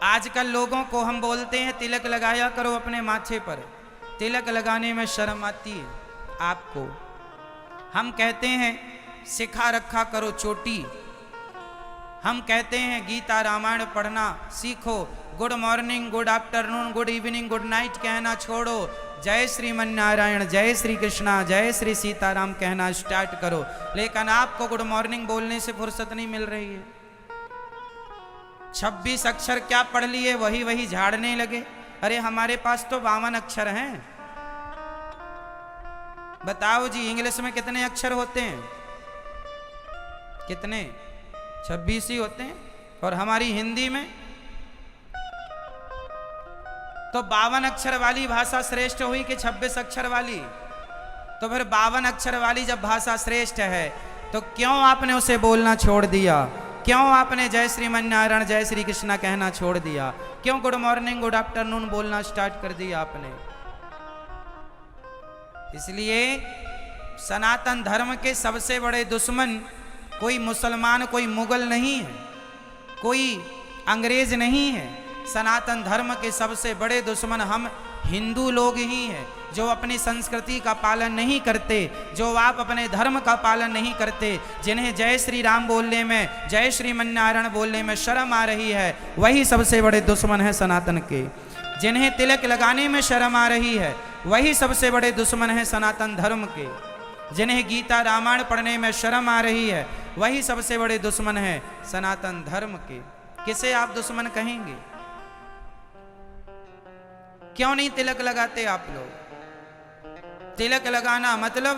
आजकल लोगों को हम बोलते हैं तिलक लगाया करो अपने माथे पर, तिलक लगाने में शर्म आती है आपको। हम कहते हैं सिखा रखा करो चोटी, हम कहते हैं गीता रामायण पढ़ना सीखो, good morning good afternoon good evening good night कहना छोड़ो, जय श्रीमन नारायण जय श्री कृष्णा जय श्री सीताराम कहना स्टार्ट करो। लेकिन आपको गुड मॉर्निंग बोलने से फुर्सत नहीं मिल रही है। 26 अक्षर क्या पढ़ लिए वही वही झाड़ने लगे। अरे हमारे पास तो 52 अक्षर हैं। बताओ जी इंग्लिश में कितने अक्षर होते हैं? कितने? 26 ही होते हैं। और हमारी हिंदी में तो 52 अक्षर वाली भाषा श्रेष्ठ हुई कि 26 अक्षर वाली? तो फिर 52 अक्षर वाली जब भाषा श्रेष्ठ है तो क्यों आपने उसे बोलना छोड़ दिया? क्यों आपने जय श्रीमन नारायण जय श्री कृष्णा कहना छोड़ दिया? क्यों गुड मॉर्निंग गुड आफ्टरनून बोलना स्टार्ट कर दिया आपने? इसलिए सनातन धर्म के सबसे बड़े दुश्मन कोई मुसलमान कोई मुगल नहीं है, कोई अंग्रेज नहीं है। सनातन धर्म के सबसे बड़े दुश्मन हम हिंदू लोग ही हैं, जो अपनी संस्कृति का पालन नहीं करते, जो आप अपने धर्म का पालन नहीं करते, जिन्हें जय श्री राम बोलने में जय श्रीमन नारायण बोलने में शर्म आ रही है, वही सबसे बड़े दुश्मन है सनातन के। जिन्हें तिलक लगाने में शर्म आ रही है वही सबसे बड़े दुश्मन है सनातन धर्म के। जिन्हें गीता रामायण पढ़ने में शर्म आ रही है वही सबसे बड़े दुश्मन है सनातन धर्म के। किसे आप दुश्मन कहेंगे? क्यों नहीं तिलक लगाते आप लोग? तिलक लगाना मतलब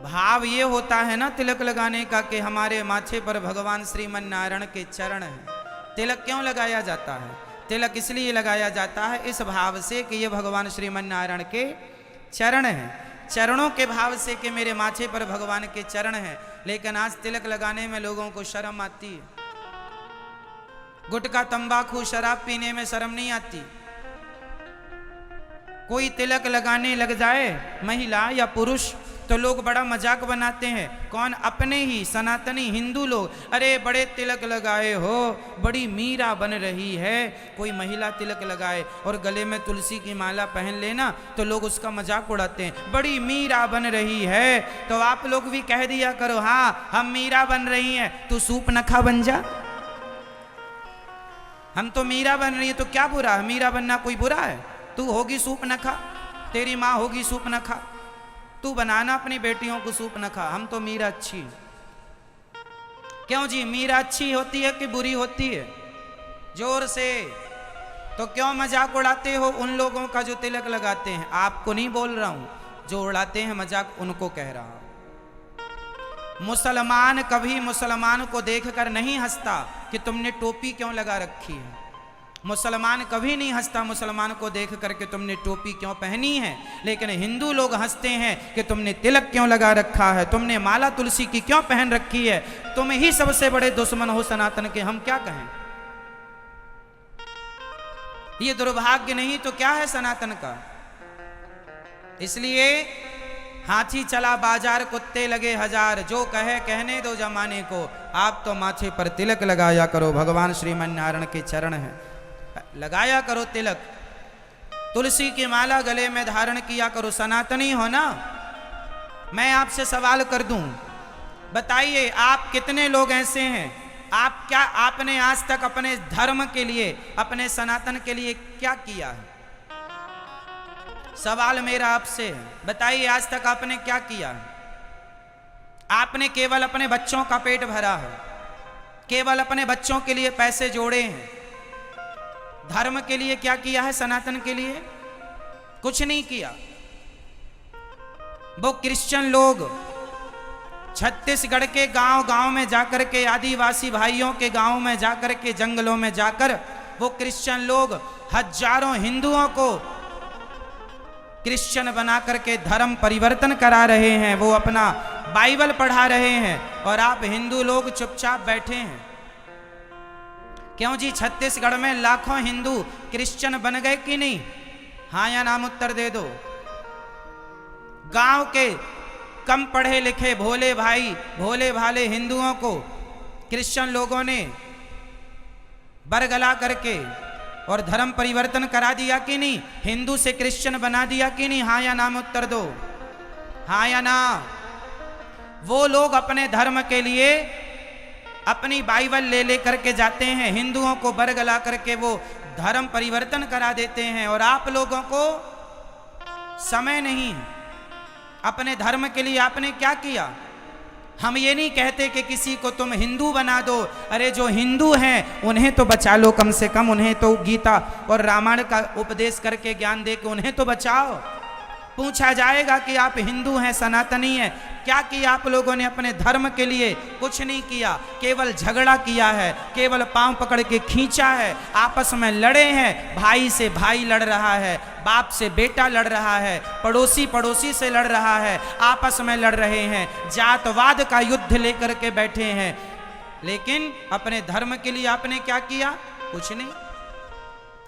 भाव ये होता है ना तिलक लगाने का कि हमारे माथे पर भगवान श्रीमन नारायण के चरण हैं। तिलक क्यों लगाया जाता है? तिलक इसलिए लगाया जाता है इस भाव से कि ये भगवान श्रीमन नारायण के चरण हैं, चरणों के भाव से कि मेरे माथे पर भगवान के चरण हैं। लेकिन आज तिलक लगाने में लोगों को शर्म आती है। गुटखा तंबाकू शराब पीने में शर्म नहीं आती। कोई तिलक लगाने लग जाए महिला या पुरुष तो लोग बड़ा मजाक बनाते हैं। कौन? अपने ही सनातनी हिंदू लोग। अरे बड़े तिलक लगाए हो, बड़ी मीरा बन रही है। कोई महिला तिलक लगाए और गले में तुलसी की माला पहन लेना तो लोग उसका मजाक उड़ाते हैं, बड़ी मीरा बन रही है। तो आप लोग भी कह दिया करो हाँ हम मीरा बन रही हैं, तू सूप नखा बन जा। हम तो मीरा बन रही है तो क्या बुरा है? मीरा बनना कोई बुरा है? तू होगी सूप नखा, तेरी माँ होगी सूप नखा, तू बनाना अपनी बेटियों को सूप नखा। हम तो मीरा अच्छी। क्यों जी मीरा अच्छी होती है कि बुरी होती है? जोर से। तो क्यों मजाक उड़ाते हो उन लोगों का जो तिलक लगाते हैं? आपको नहीं बोल रहा हूं, जो उड़ाते हैं मजाक उनको कह रहा हूं। मुसलमान कभी मुसलमान को देखकर नहीं हंसता कि तुमने टोपी क्यों लगा रखी है। मुसलमान कभी नहीं हंसता मुसलमान को देख करके तुमने टोपी क्यों पहनी है। लेकिन हिंदू लोग हंसते हैं कि तुमने तिलक क्यों लगा रखा है, तुमने माला तुलसी की क्यों पहन रखी है। तुम ही सबसे बड़े दुश्मन हो सनातन के, हम क्या कहें? ये दुर्भाग्य नहीं तो क्या है सनातन का? इसलिए हाथी चला बाजार कुत्ते लगे हजार, जो कहे कहने दो जमाने को। आप तो माथे पर तिलक लगाया करो, भगवान श्रीमन नारायण के चरण हैं, लगाया करो तिलक। तुलसी की माला गले में धारण किया करो। सनातनी हो ना? मैं आपसे सवाल कर दूं, बताइए आप कितने लोग ऐसे हैं, आप क्या आपने आज तक अपने धर्म के लिए अपने सनातन के लिए क्या किया है? सवाल मेरा आपसे है, बताइए आज तक आपने क्या किया है? आपने केवल अपने बच्चों का पेट भरा है, केवल अपने बच्चों के लिए पैसे जोड़े हैं। धर्म के लिए क्या किया है? सनातन के लिए कुछ नहीं किया। वो क्रिश्चियन लोग छत्तीसगढ़ के गांव गांव में जाकर के, आदिवासी भाइयों के गांव में जाकर के, जंगलों में जाकर वो क्रिश्चियन लोग हजारों हिंदुओं को क्रिश्चियन बना करके धर्म परिवर्तन करा रहे हैं। वो अपना बाइबल पढ़ा रहे हैं और आप हिंदू लोग चुपचाप बैठे हैं। क्यों जी? छत्तीसगढ़ में लाखों हिंदू क्रिश्चियन बन गए कि नहीं? हाँ या नाम उत्तर दे दो। गांव के कम पढ़े लिखे भोले भाई भोले भाले हिंदुओं को क्रिश्चियन लोगों ने बरगला करके और धर्म परिवर्तन करा दिया कि नहीं? हिंदू से क्रिश्चियन बना दिया कि नहीं? हाँ या ना में उत्तर दो, हाँ या ना। वो लोग अपने धर्म के लिए अपनी बाइबल ले ले करके जाते हैं, हिंदुओं को बरगला करके वो धर्म परिवर्तन करा देते हैं, और आप लोगों को समय नहीं अपने धर्म के लिए। आपने क्या किया? हम ये नहीं कहते कि किसी को तुम हिंदू बना दो, अरे जो हिंदू हैं उन्हें तो बचा लो, कम से कम उन्हें तो गीता और रामायण का उपदेश करके ज्ञान दे के उन्हें तो बचाओ। पूछा जाएगा कि आप हिंदू हैं, सनातनी हैं, क्या किया आप लोगों ने अपने धर्म के लिए? कुछ नहीं किया, केवल झगड़ा किया है, केवल पांव पकड़ के खींचा है, आपस में लड़े हैं, भाई से भाई लड़ रहा है, बाप से बेटा लड़ रहा है, पड़ोसी पड़ोसी से लड़ रहा है, आपस में लड़ रहे हैं, जातवाद का युद्ध लेकर के बैठे हैं। लेकिन अपने धर्म के लिए आपने क्या किया? कुछ नहीं।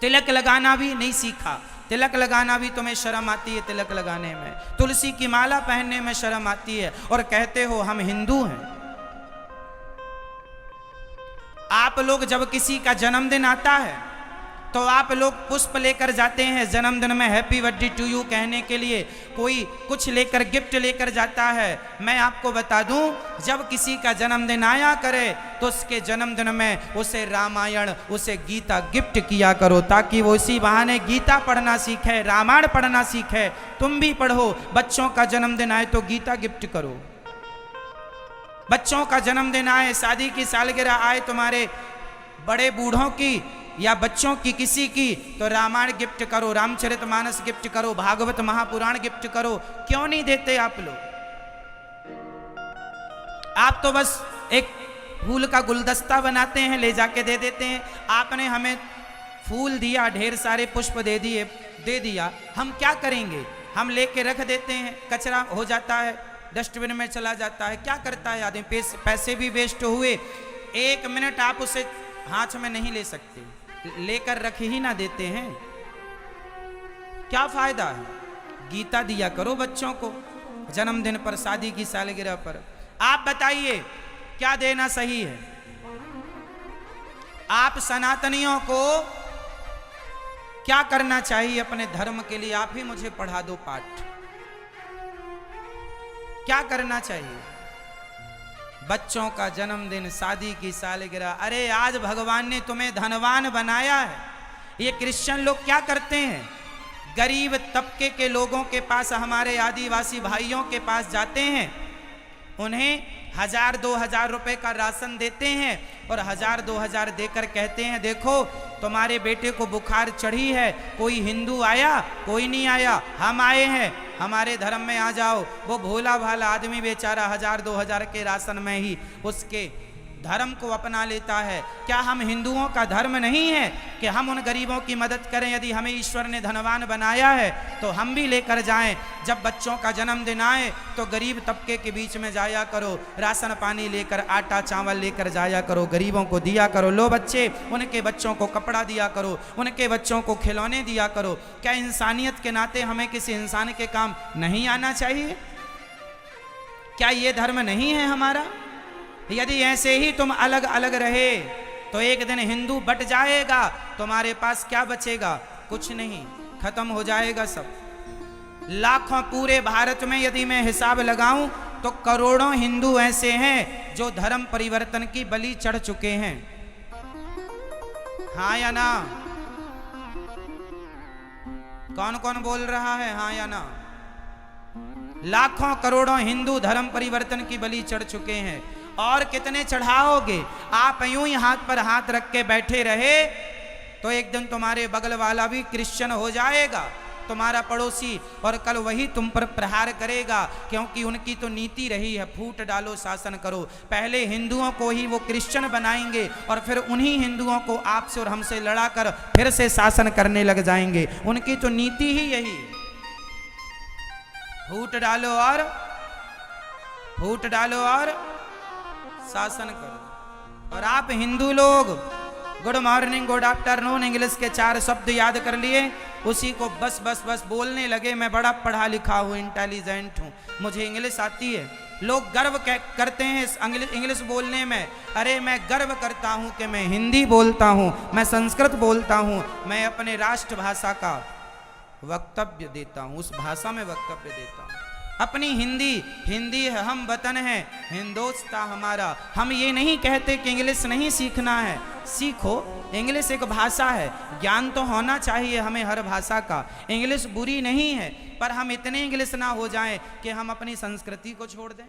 तिलक लगाना भी नहीं सीखा। तिलक लगाना भी तुम्हें शर्म आती है तिलक लगाने में, तुलसी की माला पहनने में शर्म आती है, और कहते हो हम हिंदू हैं। आप लोग जब किसी का जन्मदिन आता है तो आप लोग पुष्प लेकर जाते हैं जन्मदिन में हैप्पी बर्थडे टू यू कहने के लिए, कोई कुछ लेकर गिफ्ट लेकर जाता है। मैं आपको बता दूं, जब किसी का जन्मदिन आया करे तो उसके जन्मदिन में उसे रामायण, उसे गीता गिफ्ट किया करो, ताकि वो इसी बहाने गीता पढ़ना सीखे, रामायण पढ़ना सीखे। तुम भी पढ़ो, बच्चों का जन्मदिन आए तो गीता गिफ्ट करो। बच्चों का जन्मदिन आए, शादी की सालगिरह आए तुम्हारे बड़े बूढ़ों की या बच्चों की किसी की, तो रामायण गिफ्ट करो, रामचरितमानस गिफ्ट करो, भागवत महापुराण गिफ्ट करो। क्यों नहीं देते आप लोग? आप तो बस एक फूल का गुलदस्ता बनाते हैं, ले जाके दे देते हैं। आपने हमें फूल दिया, ढेर सारे पुष्प दे दिया, हम क्या करेंगे? हम लेके रख देते हैं, कचरा हो जाता है, डस्टबिन में चला जाता है। क्या करता है आदमी? पैसे भी वेस्ट हुए। 1 मिनट आप उसे हाथ में नहीं ले सकते, लेकर रख ही ना देते हैं, क्या फायदा है? गीता दिया करो बच्चों को जन्मदिन पर, शादी की सालगिरह पर। आप बताइए क्या देना सही है? आप सनातनियों को क्या करना चाहिए अपने धर्म के लिए? आप ही मुझे पढ़ा दो पाठ, क्या करना चाहिए? बच्चों का जन्मदिन, शादी की सालगिरह, अरे आज भगवान ने तुम्हें धनवान बनाया है। ये क्रिश्चियन लोग क्या करते हैं? गरीब तबके के लोगों के पास, हमारे आदिवासी भाइयों के पास जाते हैं, उन्हें 1000-2000 रुपए का राशन देते हैं, और 1000-2000 देकर कहते हैं देखो तुम्हारे बेटे को बुखार चढ़ी है, कोई हिंदू आया? कोई नहीं आया, हम आए हैं, हमारे धर्म में आ जाओ। वो भोला भाला आदमी बेचारा 1000-2000 के राशन में ही उसके धर्म को अपना लेता है। क्या हम हिंदुओं का धर्म नहीं है कि हम उन गरीबों की मदद करें? यदि हमें ईश्वर ने धनवान बनाया है तो हम भी लेकर जाएं। जब बच्चों का जन्मदिन आए तो गरीब तबके के बीच में जाया करो, राशन पानी लेकर, आटा चावल लेकर जाया करो, गरीबों को दिया करो। लो बच्चे, उनके बच्चों को कपड़ा दिया करो, उनके बच्चों को खिलौने दिया करो। क्या इंसानियत के नाते हमें किसी इंसान के काम नहीं आना चाहिए? क्या ये धर्म नहीं है हमारा? यदि ऐसे ही तुम अलग अलग रहे तो एक दिन हिंदू बट जाएगा, तुम्हारे पास क्या बचेगा? कुछ नहीं, खत्म हो जाएगा सब। लाखों, पूरे भारत में यदि मैं हिसाब लगाऊं तो करोड़ों हिंदू ऐसे हैं जो धर्म परिवर्तन की बलि चढ़ चुके हैं। हाँ या ना? कौन कौन बोल रहा है हाँ या ना? लाखों करोड़ों हिंदू धर्म परिवर्तन की बलि चढ़ चुके हैं। और कितने चढ़ाओगे? आप यूं ही हाथ पर हाथ रख के बैठे रहे तो एक दिन तुम्हारे बगल वाला भी क्रिश्चियन हो जाएगा, तुम्हारा पड़ोसी, और कल वही तुम पर प्रहार करेगा, क्योंकि उनकी तो नीति रही है फूट डालो शासन करो। पहले हिंदुओं को ही वो क्रिश्चियन बनाएंगे और फिर उन्हीं हिंदुओं को आपसे और हमसे लड़ाकर फिर से शासन करने लग जाएंगे। उनकी तो नीति ही यही, फूट डालो और शासन करो। और आप हिंदू लोग good morning, good afternoon, English के 4 शब्द याद कर लिए, उसी को बस बस बस बोलने लगे। मैं बड़ा पढ़ा लिखा हूँ, इंटेलिजेंट हूँ, मुझे इंग्लिश आती है। लोग गर्व करते हैं इस इंग्लिश बोलने में। अरे मैं गर्व करता हूं कि मैं हिंदी बोलता हूं, मैं संस्कृत बोलता हूं, मैं अपने राष्ट्रभाषा का वक्तव्य देता हूं, उस भाषा में वक्तव्य देता हूं। अपनी हिंदी है, हम वतन है, हिंदोस्ता हमारा। हम ये नहीं कहते कि इंग्लिश नहीं सीखना है, सीखो। इंग्लिश एक भाषा है, ज्ञान तो होना चाहिए हमें हर भाषा का। इंग्लिश बुरी नहीं है, पर हम इतने इंग्लिश ना हो जाएं कि हम अपनी संस्कृति को छोड़ दें।